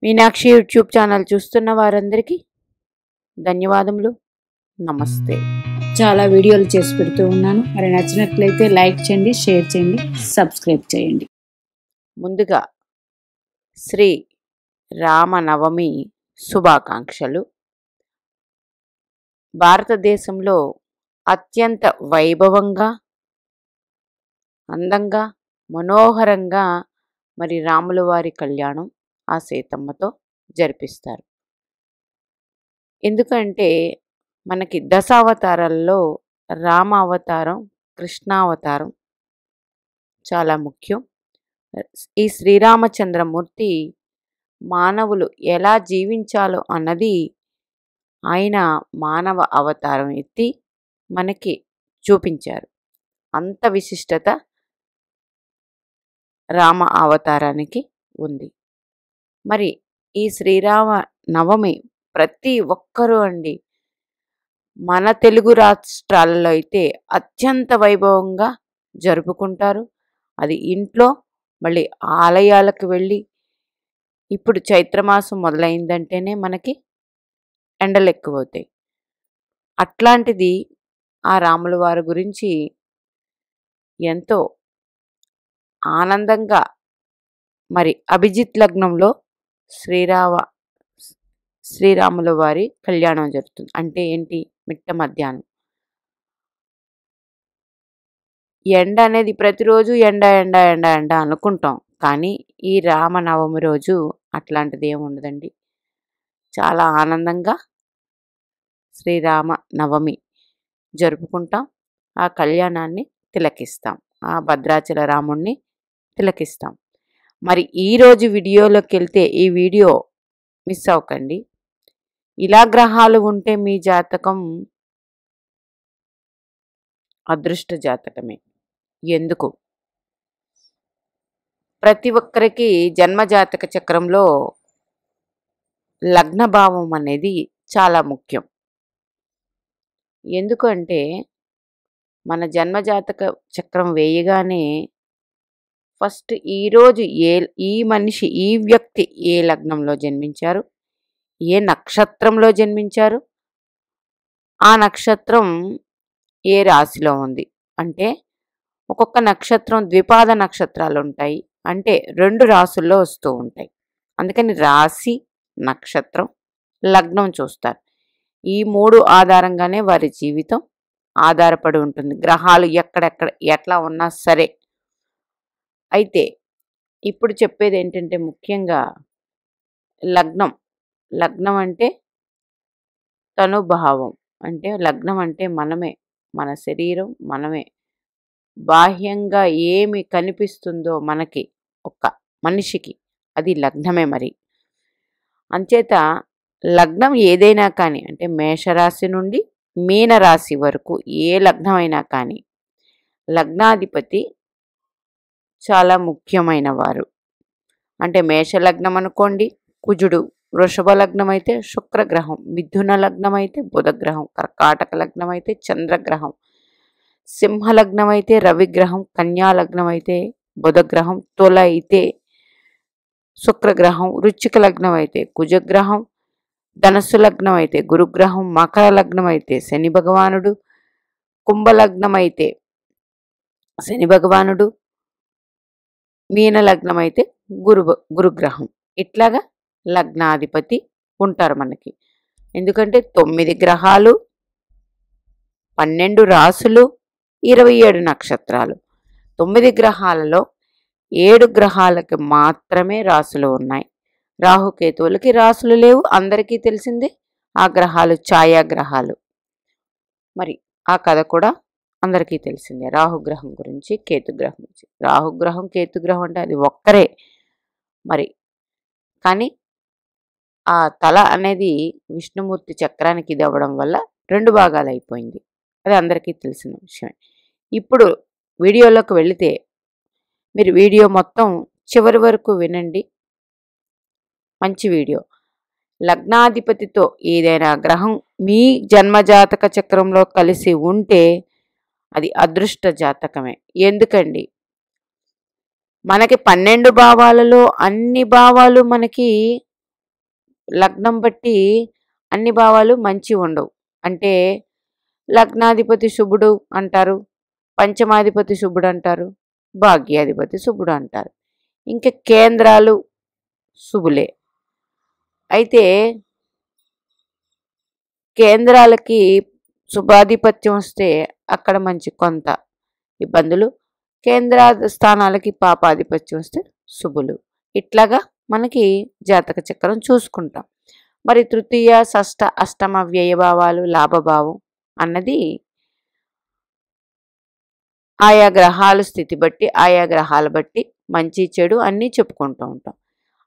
Meenakshi YouTube channel చూస్తున్న వారందరికీ ధన్యవాదములు. నమస్తే. చాలా వీడియోలు చేసి పెడుతూ ఉన్నాను. మరి నచ్చినట్లయితే లైక్ చేయండి, షేర్ చేయండి, సబ్స్క్రైబ్ చేయండి. ముందుగా శ్రీ రామనవమి శుభాకాంక్షలు. భారతదేశంలో అత్యంత వైభవంగా, అందంగా, మనోహరంగా మరి రాముల వారి కళ్యాణం ఆ సీతమ్మతో జరిపిస్తారు. ఎందుకంటే మనకి దశావతారాల్లో రామ అవతారం, కృష్ణావతారం చాలా ముఖ్యం. ఈ శ్రీరామచంద్రమూర్తి మానవులు ఎలా జీవించాలో అన్నది ఆయన మానవ అవతారం ఎత్తి మనకి చూపించారు. అంత విశిష్టత రామ అవతారానికి ఉంది. మరి ఈ శ్రీరామ నవమి ప్రతి ఒక్కరూ అండి, మన తెలుగు రాష్ట్రాలలో అయితే అత్యంత వైభవంగా జరుపుకుంటారు. అది ఇంట్లో, మళ్ళీ ఆలయాలకు వెళ్ళి, ఇప్పుడు చైత్రమాసం మొదలైందంటేనే మనకి ఎండలు ఎక్కువ అవుతాయి. అట్లాంటిది ఆ రాముల వారి గురించి ఎంతో ఆనందంగా మరి అభిజిత్ లగ్నంలో శ్రీరాముల వారి కళ్యాణం జరుగుతుంది. అంటే ఏంటి? మిట్ట మధ్యాహ్నం. ఎండ అనేది ప్రతిరోజు ఎండ ఎండ ఎండ ఎండ అనుకుంటాం, కానీ ఈ రామనవమి రోజు అట్లాంటిది ఏమి ఉండదండి. చాలా ఆనందంగా శ్రీరామ నవమి జరుపుకుంటాం. ఆ కళ్యాణాన్ని తిలకిస్తాం, ఆ భద్రాచల రాముణ్ణి తిలకిస్తాం. మరి ఈరోజు వీడియోలోకి వెళ్తే ఈ వీడియో మిస్ అవ్వకండి. ఇలా గ్రహాలు ఉంటే మీ జాతకం అదృష్ట జాతకమే. ఎందుకు? ప్రతి ఒక్కరికి జన్మజాతక చక్రంలో లగ్నభావం అనేది చాలా ముఖ్యం. ఎందుకంటే మన జన్మజాతక చక్రం వేయగానే ఫస్ట్ ఈరోజు ఈ మనిషి, ఈ వ్యక్తి ఏ లగ్నంలో జన్మించారు, ఏ నక్షత్రంలో జన్మించారు, ఆ నక్షత్రం ఏ రాశిలో ఉంది. అంటే ఒక్కొక్క నక్షత్రం ద్విపాద నక్షత్రాలు ఉంటాయి, అంటే 2 రాసుల్లో వస్తూ ఉంటాయి. అందుకని రాశి, నక్షత్రం, లగ్నం చూస్తారు. ఈ 3 ఆధారంగానే వారి జీవితం ఆధారపడి ఉంటుంది, గ్రహాలు ఎక్కడెక్కడ ఎట్లా ఉన్నా సరే. అయితే ఇప్పుడు చెప్పేది ఏంటంటే ముఖ్యంగా లగ్నం అంటే తనుభావం. అంటే లగ్నం అంటే మనమే, మన శరీరం మనమే. బాహ్యంగా ఏమి కనిపిస్తుందో మనకి ఒక్క మనిషికి అది లగ్నమే. మరి అంచేత లగ్నం ఏదైనా కానీ, అంటే మేషరాశి నుండి మీనరాశి వరకు ఏ లగ్నమైనా కానీ లగ్నాధిపతి చాలా ముఖ్యమైన వారు. అంటే మేష లగ్నం అనుకోండి కుజుడు, వృషభ లగ్నం అయితే శుక్రగ్రహం, మిథున లగ్నం అయితే బుధగ్రహం, కర్కాటక లగ్నం అయితే చంద్రగ్రహం, సింహ లగ్నం అయితే రవిగ్రహం, కన్యా లగ్నం అయితే బుధగ్రహం, తుల అయితే శుక్రగ్రహం, వృశ్చిక లగ్నం అయితే కుజగ్రహం, ధనస్సు లగ్నం అయితే గురుగ్రహం, మకర లగ్నం అయితే శని భగవానుడు, కుంభలగ్నం అయితే శని భగవానుడు, మీన లగ్నం అయితే గురుగ్రహం. ఇట్లాగా లగ్నాధిపతి ఉంటారు మనకి. ఎందుకంటే 9 గ్రహాలు, 12 రాసులు, 27 నక్షత్రాలు. 9 గ్రహాలలో 7 గ్రహాలకి మాత్రమే రాసులు ఉన్నాయి. రాహుకేతువులకి రాసులు లేవు, అందరికీ తెలిసిందే. ఆ గ్రహాలు ఛాయాగ్రహాలు. మరి ఆ కథ కూడా అందరికీ తెలిసిందే, రాహుగ్రహం గురించి, కేతుగ్రహం గురించి. రాహుగ్రహం, కేతుగ్రహం అంటే అది ఒక్కరే. మరి కానీ ఆ తల అనేది విష్ణుమూర్తి చక్రానికి ఇది అవ్వడం వల్ల 2 భాగాలు అయిపోయింది. అది అందరికీ తెలిసిన విషయమే. ఇప్పుడు వీడియోలోకి వెళితే మీరు వీడియో మొత్తం చివరి వరకు వినండి. మంచి వీడియో. లగ్నాధిపతితో ఏదైనా గ్రహం మీ జన్మజాతక చక్రంలో కలిసి ఉంటే అది అదృష్ట జాతకమే. ఎందుకండి? మనకి 12 భావాలలో అన్ని భావాలు మనకి లగ్నం బట్టి అన్ని భావాలు మంచి ఉండవు. అంటే లగ్నాధిపతి శుభుడు అంటారు, పంచమాధిపతి శుభుడు అంటారు, భాగ్యాధిపతి శుభుడు అంటారు. ఇంకా కేంద్రాలు శుభులే. అయితే కేంద్రాలకి శుభాధిపత్యం వస్తే అక్కడ మంచి కొంత ఇబ్బందులు, కేంద్ర స్థానాలకి పాపాధిపత్యం వస్తే శుభులు. ఇట్లాగా మనకి జాతక చక్రం చూసుకుంటాం. మరి తృతీయ, షష్ఠ, అష్టమ వ్యయభావాలు, లాభభావం అన్నది ఆయా గ్రహాల స్థితి బట్టి, ఆయా గ్రహాల బట్టి మంచి చెడు అన్నీ చెప్పుకుంటూ ఉంటాం.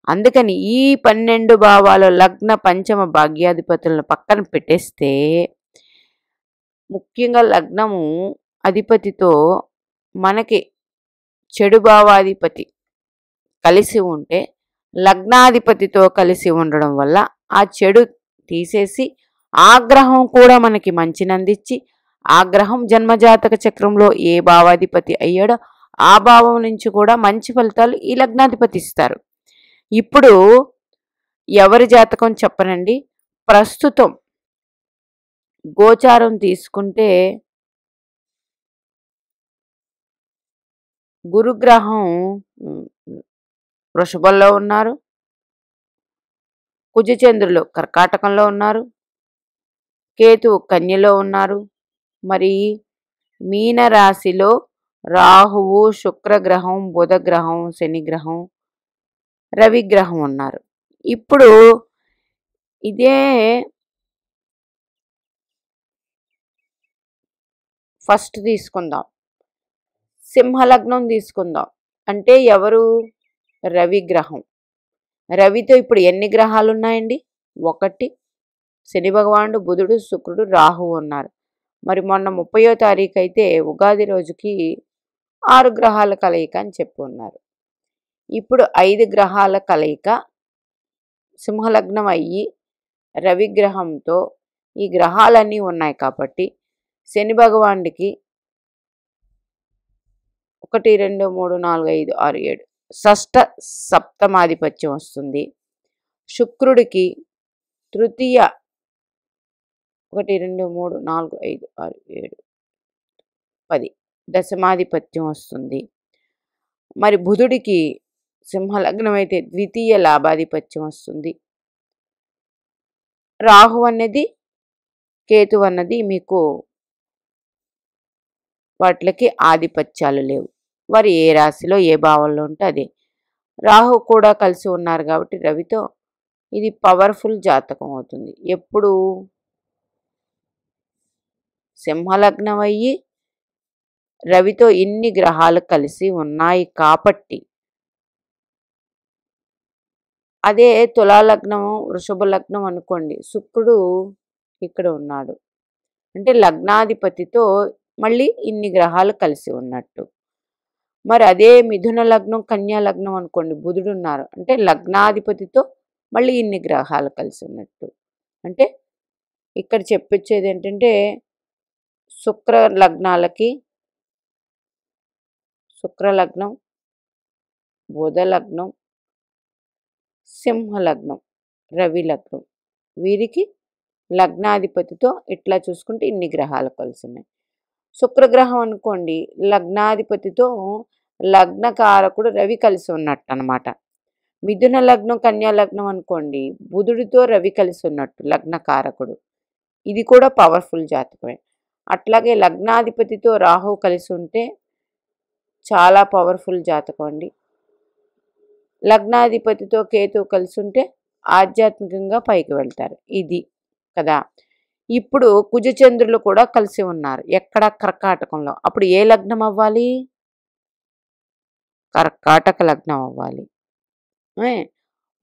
అందుకని ఈ 12 భావాలు లగ్న పంచమ భాగ్యాధిపతులను పక్కన పెట్టేస్తే, ముఖ్యంగా లగ్నము అధిపతితో మనకి చెడు భావాధిపతి కలిసి ఉంటే, లగ్నాధిపతితో కలిసి ఉండడం వల్ల ఆ చెడు తీసేసి ఆ గ్రహం కూడా మనకి మంచినందించి, ఆ గ్రహం జన్మజాతక చక్రంలో ఏ భావాధిపతి అయ్యాడో ఆ భావం నుంచి కూడా మంచి ఫలితాలు ఈ లగ్నాధిపతి ఇస్తారు. ఇప్పుడు ఎవరి జాతకం చెప్పనండి, ప్రస్తుతం గోచారం తీసుకుంటే గురుగ్రహం వృషభంలో ఉన్నారు, కుజచంద్రులు కర్కాటకంలో ఉన్నారు, కేతు కన్యలో ఉన్నారు, మరి మీనరాశిలో రాహువు, శుక్రగ్రహం, బుధగ్రహం, శనిగ్రహం, రవిగ్రహం ఉన్నారు. ఇప్పుడు ఇదే ఫస్ట్ తీసుకుందాం, సింహలగ్నం తీసుకుందాం. అంటే ఎవరు? రవిగ్రహం. రవితో ఇప్పుడు ఎన్ని గ్రహాలు ఉన్నాయండి? 1, శని భగవానుడు, బుధుడు, శుక్రుడు, రాహువు ఉన్నారు. మరి మొన్న 30వ తారీఖు అయితే ఉగాది రోజుకి 6 గ్రహాల కలయిక అని చెప్పి ఉన్నారు. ఇప్పుడు 5 గ్రహాల కలయిక సింహలగ్నం అయ్యి రవిగ్రహంతో ఈ గ్రహాలన్నీ ఉన్నాయి కాబట్టి శని భగవానుడికి 1, 2, 3, 4, 5, 6, 7 షష్ఠ సప్తమాధిపత్యం వస్తుంది. శుక్రుడికి తృతీయ 1, 2, 3, 4, 5, 6, 7, 10 దశమాధిపత్యం వస్తుంది. మరి బుధుడికి సింహలగ్నం అయితే ద్వితీయ లాభాధిపత్యం వస్తుంది. రాహు అన్నది, కేతు అన్నది మీకు వాటికి ఆధిపత్యాలు లేవు. వారు ఏ రాశిలో ఏ భావంలో ఉంటే అదే. రాహు కూడా కలిసి ఉన్నారు కాబట్టి రవితో ఇది పవర్ఫుల్ జాతకం అవుతుంది. ఎప్పుడు సింహలగ్నం అయ్యి రవితో ఇన్ని గ్రహాలు కలిసి ఉన్నాయి కాబట్టి. అదే తులాలగ్నం, వృషభ లగ్నం అనుకోండి, శుక్రుడు ఇక్కడ ఉన్నాడు అంటే లగ్నాధిపతితో మళ్ళీ ఇన్ని గ్రహాలు కలిసి ఉన్నట్టు. మరి అదే మిథున లగ్నం, కన్యా లగ్నం అనుకోండి, బుధుడు ఉన్నారు అంటే లగ్నాధిపతితో మళ్ళీ ఇన్ని గ్రహాలు కలిసి ఉన్నట్టు. అంటే ఇక్కడ చెప్పొచ్చేది ఏంటంటే శుక్ర లగ్నాలకి శుక్రలగ్నం, బుధ లగ్నం, సింహలగ్నం, రవి లగ్నం, వీరికి లగ్నాధిపతితో ఇట్లా చూసుకుంటే ఇన్ని గ్రహాలు కలిసి ఉన్నాయి. శుక్రగ్రహం అనుకోండి, లగ్నాధిపతితో లగ్నకారకుడు రవి కలిసి ఉన్నట్టు అనమాట. మిథున లగ్నం, కన్యా లగ్నం అనుకోండి, బుధుడితో రవి కలిసి ఉన్నట్టు లగ్నకారకుడు. ఇది కూడా పవర్ఫుల్ జాతకమే. అట్లాగే లగ్నాధిపతితో రాహు కలిసి ఉంటే చాలా పవర్ఫుల్ జాతకం అండి. లగ్నాధిపతితో కేతు కలిసి ఉంటే ఆధ్యాత్మికంగా పైకి వెళ్తారు. ఇది కదా. ఇప్పుడు కుజచంద్రులు కూడా కలిసి ఉన్నారు. ఎక్కడ? కర్కాటకంలో. అప్పుడు ఏ లగ్నం అవ్వాలి? కర్కాటక లగ్నం అవ్వాలి.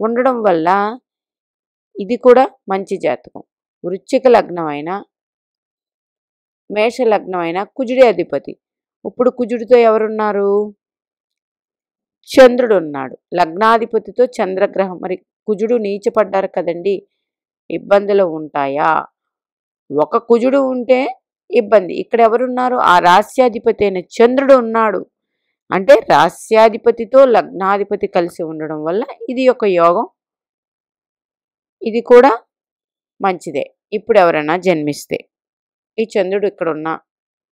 ఉండడం వల్ల ఇది కూడా మంచి జాతకం. వృశ్చిక లగ్నం అయినా, మేష లగ్నం అయినా కుజుడే అధిపతి. ఇప్పుడు కుజుడితో ఎవరున్నారు? చంద్రుడు ఉన్నాడు. లగ్నాధిపతితో చంద్రగ్రహం. మరి కుజుడు నీచపడ్డారు కదండి, ఇబ్బందులు ఉంటాయా? ఒక కుజుడు ఉంటే ఇబ్బంది. ఇక్కడ ఎవరున్నారు? ఆ రాస్యాధిపతి అయిన చంద్రుడు ఉన్నాడు. అంటే రాస్యాధిపతితో లగ్నాధిపతి కలిసి ఉండడం వల్ల ఇది ఒక యోగం. ఇది కూడా మంచిదే. ఇప్పుడు ఎవరైనా జన్మిస్తే ఈ చంద్రుడు ఇక్కడున్న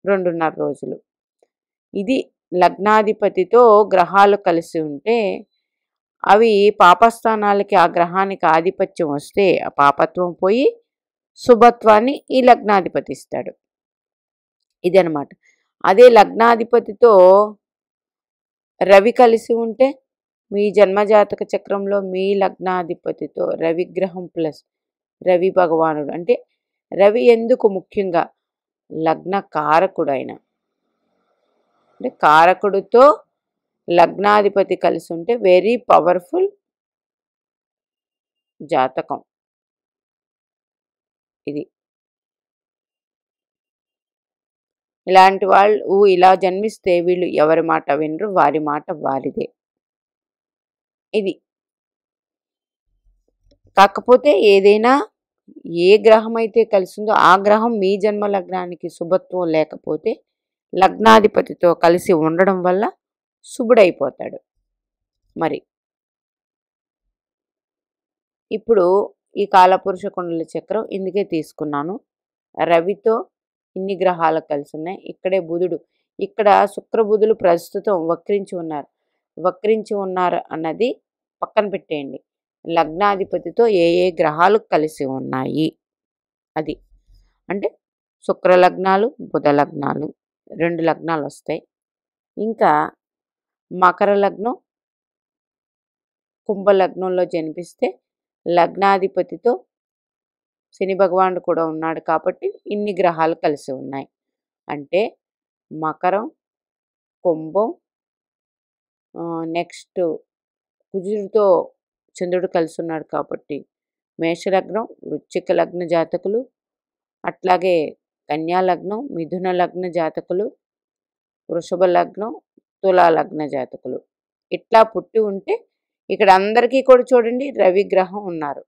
2.5 రోజులు ఇది లగ్నాధిపతితో గ్రహాలు కలిసి ఉంటే అవి పాపస్థానాలకి ఆ గ్రహానికి ఆధిపత్యం వస్తే ఆ పాపత్వం పోయి శుభత్వాన్ని ఈ లగ్నాధిపతి ఇస్తాడు. ఇదనమాట. అదే లగ్నాధిపతితో రవి కలిసి ఉంటే మీ జన్మజాతక చక్రంలో మీ లగ్నాధిపతితో రవి గ్రహం ప్లస్ రవి భగవానుడు అంటే రవి ఎందుకు ముఖ్యంగా లగ్న కారకుడు ఆయన అంటే కారకుడితో లగ్నాధిపతి కలిసి ఉంటే వెరీ పవర్ఫుల్ జాతకం ఇది. ఇలాంటి వాళ్ళు ఇలా జన్మిస్తే వీళ్ళు ఎవరి మాట వినరు, వారి మాట వారిదే. ఇది కాకపోతే ఏదైనా ఏ గ్రహం అయితే కలిసిందో ఆ గ్రహం మీ జన్మ లగ్నానికి శుభత్వం లేకపోతే లగ్నాధిపతితో కలిసి ఉండడం వల్ల శుభుడైపోతాడు. మరి ఇప్పుడు ఈ కాలపురుష కుండల చక్రం ఇందుకే తీసుకున్నాను. రవితో ఇన్ని గ్రహాలు కలిసి ఉన్నాయి. ఇక్కడే బుధుడు, ఇక్కడ శుక్ర బుధులు ప్రస్తుతం వక్రించి ఉన్నారు అన్నది పక్కన పెట్టేయండి. లగ్నాధిపతితో ఏ ఏ గ్రహాలు కలిసి ఉన్నాయి అది అంటే శుక్ర లగ్నాలు, బుధ లగ్నాలు 2 లగ్నాలు వస్తాయి. ఇంకా మకర లగ్నం, కుంభ లగ్నంలో జన్మిస్తే లగ్నాధిపతితో శని భగవానుడు కూడా ఉన్నాడు కాబట్టి ఇన్ని గ్రహాలు కలిసి ఉన్నాయి. అంటే మకరం, కుంభం, నెక్స్ట్ కుజుడితో చంద్రుడు కలిసి ఉన్నాడు కాబట్టి మేషలగ్నం, వృశ్చిక లగ్న జాతకులు, అట్లాగే కన్యా లగ్నం, మిథున లగ్న జాతకులు, వృషభ లగ్నం, తులా లగ్న జాతకులు ఇట్లా పుట్టి ఉంటే ఇక్కడ అందరికీ కూడా చూడండి రవిగ్రహం ఉన్నారు.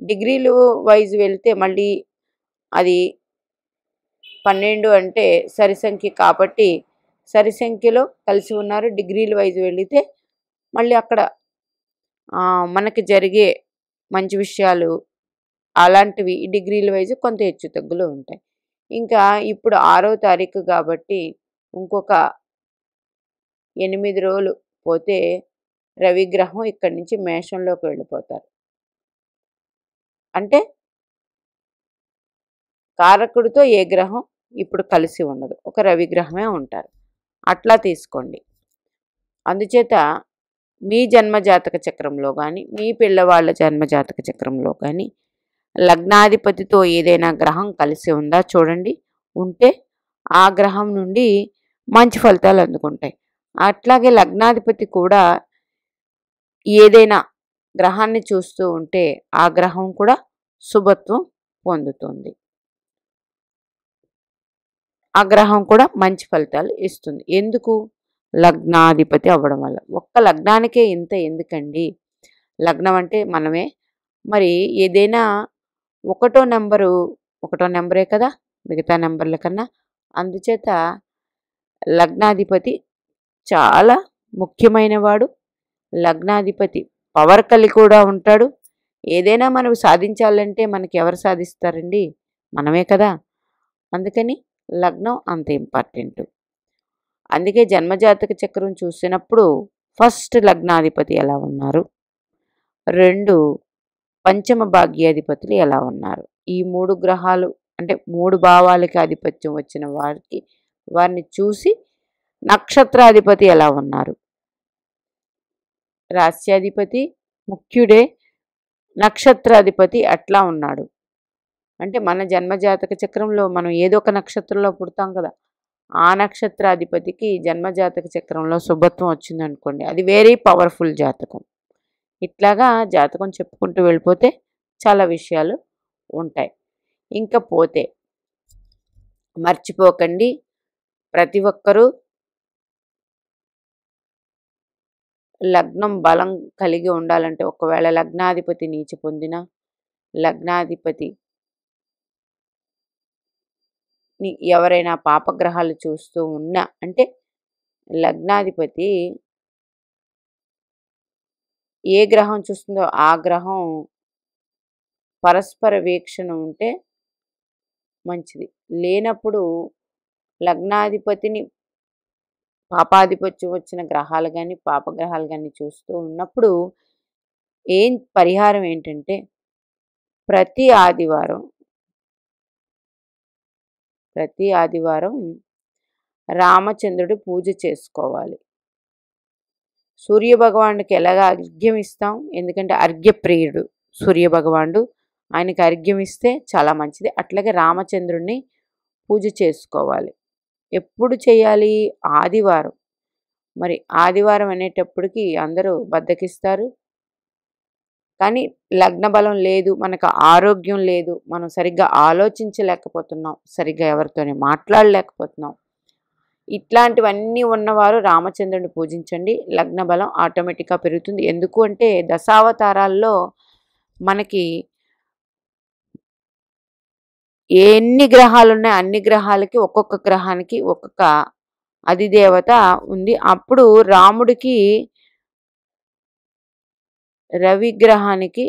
డిగ్రీలు వైజ్ వెళ్తే మళ్ళీ అది 12 అంటే సరి సంఖ్య కాబట్టి సరి సంఖ్యలో కలిసి ఉన్నారు. డిగ్రీల వైజ్ వెళితే మళ్ళీ అక్కడ మనకి జరిగే మంచి విషయాలు అలాంటివి ఈ డిగ్రీల వైజ్ కొంత హెచ్చు తగ్గులు ఉంటాయి. ఇంకా ఇప్పుడు 6వ తారీఖు కాబట్టి ఇంకొక 8 రోజులు పోతే రవిగ్రహం ఇక్కడి నుంచి మేషంలోకి వెళ్ళిపోతారు. అంటే కారకుడితో ఏ గ్రహం ఇప్పుడు కలిసి ఉండదు, ఒక రవిగ్రహమే ఉంటారు. అట్లా తీసుకోండి. అందుచేత మీ జన్మజాతక చక్రంలో కానీ మీ పిల్లవాళ్ళ జన్మజాతక చక్రంలో కానీ లగ్నాధిపతితో ఏదైనా గ్రహం కలిసి ఉందా చూడండి. ఉంటే ఆ గ్రహం నుండి మంచి ఫలితాలు అందుకుంటాయి. అట్లాగే లగ్నాధిపతి కూడా ఏదైనా గ్రహాన్ని చూస్తూ ఉంటే ఆ గ్రహం కూడా శుభత్వం పొందుతుంది. ఆ గ్రహం కూడా మంచి ఫలితాలు ఇస్తుంది. ఎందుకు? లగ్నాధిపతి అవ్వడం వల్ల. ఒక్క లగ్నానికే ఇంత ఎందుకండి? లగ్నం అంటే మనమే. మరి ఏదైనా ఒకటో నెంబరే కదా మిగతా నెంబర్ల కన్నా. అందుచేత లగ్నాధిపతి చాలా ముఖ్యమైన వాడు. లగ్నాధిపతి పవర్ కలిగి కూడా ఉంటాడు. ఏదైనా మనం సాధించాలంటే మనకి ఎవరు సాధిస్తారండి? మనమే కదా. అందుకని లగ్నం అంత ఇంపార్టెంట్. అందుకే జన్మజాతక చక్రం చూసినప్పుడు ఫస్ట్ లగ్నాధిపతి ఎలా ఉన్నారు, 2 పంచమ భాగ్యాధిపతులు ఎలా ఉన్నారు, ఈ 3 గ్రహాలు అంటే 3 భావాలకి ఆధిపత్యం వచ్చిన వారిని చూసి నక్షత్రాధిపతి ఎలా ఉన్నారు. రాస్యాధిపతి ముఖ్యుడే, నక్షత్రాధిపతి అట్లా ఉన్నాడు. అంటే మన జన్మజాతక చక్రంలో మనం ఏదో ఒక నక్షత్రంలో పుడతాం కదా, ఆ నక్షత్రాధిపతికి జన్మజాతక చక్రంలో శుభత్వం వచ్చిందనుకోండి, అది వెరీ పవర్ఫుల్ జాతకం. ఇట్లాగా జాతకం చెప్పుకుంటూ వెళ్ళిపోతే చాలా విషయాలు ఉంటాయి. ఇంకా పోతే మర్చిపోకండి, ప్రతి ఒక్కరూ లగ్నం బలం కలిగి ఉండాలంటే ఒకవేళ లగ్నాధిపతి నీచ పొందిన లగ్నాధిపతి ఎవరైనా పాపగ్రహాలు చూస్తూ ఉన్నా అంటే లగ్నాధిపతి ఏ గ్రహం చూస్తుందో ఆ గ్రహం పరస్పర వీక్షణ ఉంటే మంచిది. లేనప్పుడు లగ్నాధిపతిని పాపాధిపత్యం వచ్చిన గ్రహాలు కానీ పాపగ్రహాలు కానీ చూస్తూ ఉన్నప్పుడు పరిహారం ఏంటంటే ప్రతి ఆదివారం రామచంద్రుడి పూజ చేసుకోవాలి. సూర్యభగవానుడికి ఎలాగ అర్ఘ్యం ఇస్తాం, ఎందుకంటే అర్ఘ్యప్రియుడు సూర్యభగవానుడు, ఆయనకి అర్ఘ్యం ఇస్తే చాలా మంచిది. అట్లాగే రామచంద్రుడిని పూజ చేసుకోవాలి. ఎప్పుడు చేయాలి? ఆదివారం. మరి ఆదివారం అనేటప్పటికి అందరూ బద్దకిస్తారు. కానీ లగ్న బలం లేదు, మనకు ఆరోగ్యం లేదు, మనం సరిగ్గా ఆలోచించలేకపోతున్నాం, సరిగ్గా ఎవరితోనే మాట్లాడలేకపోతున్నాం. ఇట్లాంటివన్నీ ఉన్నవారు రామచంద్రుడిని పూజించండి. లగ్న బలం ఆటోమేటిక్గా పెరుగుతుంది. ఎందుకు అంటే దశావతారాల్లో మనకి ఎన్ని గ్రహాలు ఉన్నాయి అన్ని గ్రహాలకి ఒక్కొక్క గ్రహానికి ఒక్కొక్క అధిదేవత ఉంది. అప్పుడు రాముడికి రవి గ్రహానికి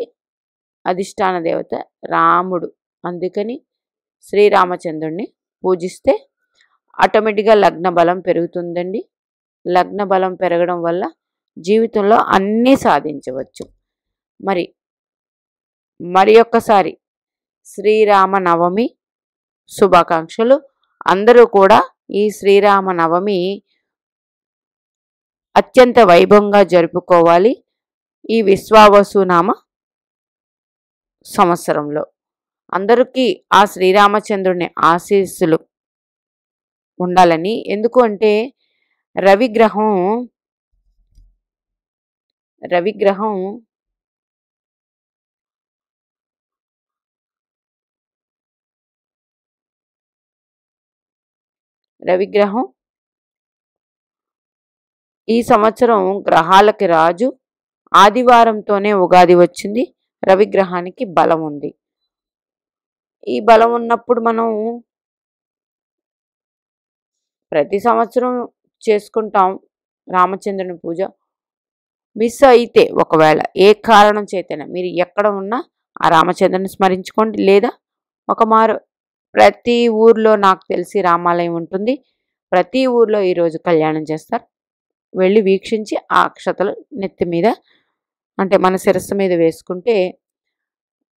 అధిష్టాన దేవత రాముడు. అందుకని శ్రీరామచంద్రుడిని పూజిస్తే ఆటోమేటిక్గా లగ్న బలం పెరుగుతుందండి. లగ్న బలం పెరగడం వల్ల జీవితంలో అన్నీ సాధించవచ్చు. మరి ఒక్కసారి శ్రీరామనవమి శుభాకాంక్షలు. అందరూ కూడా ఈ శ్రీరామనవమి అత్యంత వైభవంగా జరుపుకోవాలి ఈ విశ్వావసునామ సంవత్సరంలో. అందరికీ ఆ శ్రీరామచంద్రుని ఆశీస్సులు ఉండాలని. ఎందుకు అంటే రవిగ్రహం ఈ సంవత్సరం గ్రహాలకి రాజు. ఆదివారంతోనే ఉగాది వచ్చింది. రవిగ్రహానికి బలం ఉంది. ఈ బలం ఉన్నప్పుడు మనం ప్రతి సంవత్సరం చేసుకుంటాం రామచంద్రుని పూజ. మిస్ అయితే ఒకవేళ ఏ కారణం చేతైనా మీరు ఎక్కడ ఉన్నా ఆ రామచంద్రుని స్మరించుకోండి. లేదా ఒకమారు ప్రతి ఊర్లో నాకు తెలిసి రామాలయం ఉంటుంది. ప్రతి ఊర్లో ఈరోజు కళ్యాణం చేస్తారు. వెళ్ళి వీక్షించి ఆ అక్షతలు నెత్తి మీద అంటే మన శిరస్సు మీద వేసుకుంటే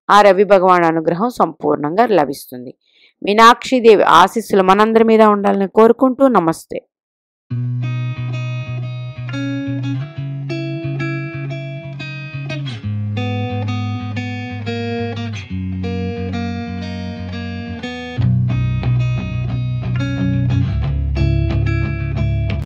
ఆ రవి భగవాన్ అనుగ్రహం సంపూర్ణంగా లభిస్తుంది. మీనాక్షిదేవి ఆశీస్సులు మనందరి మీద ఉండాలని కోరుకుంటూ నమస్తే.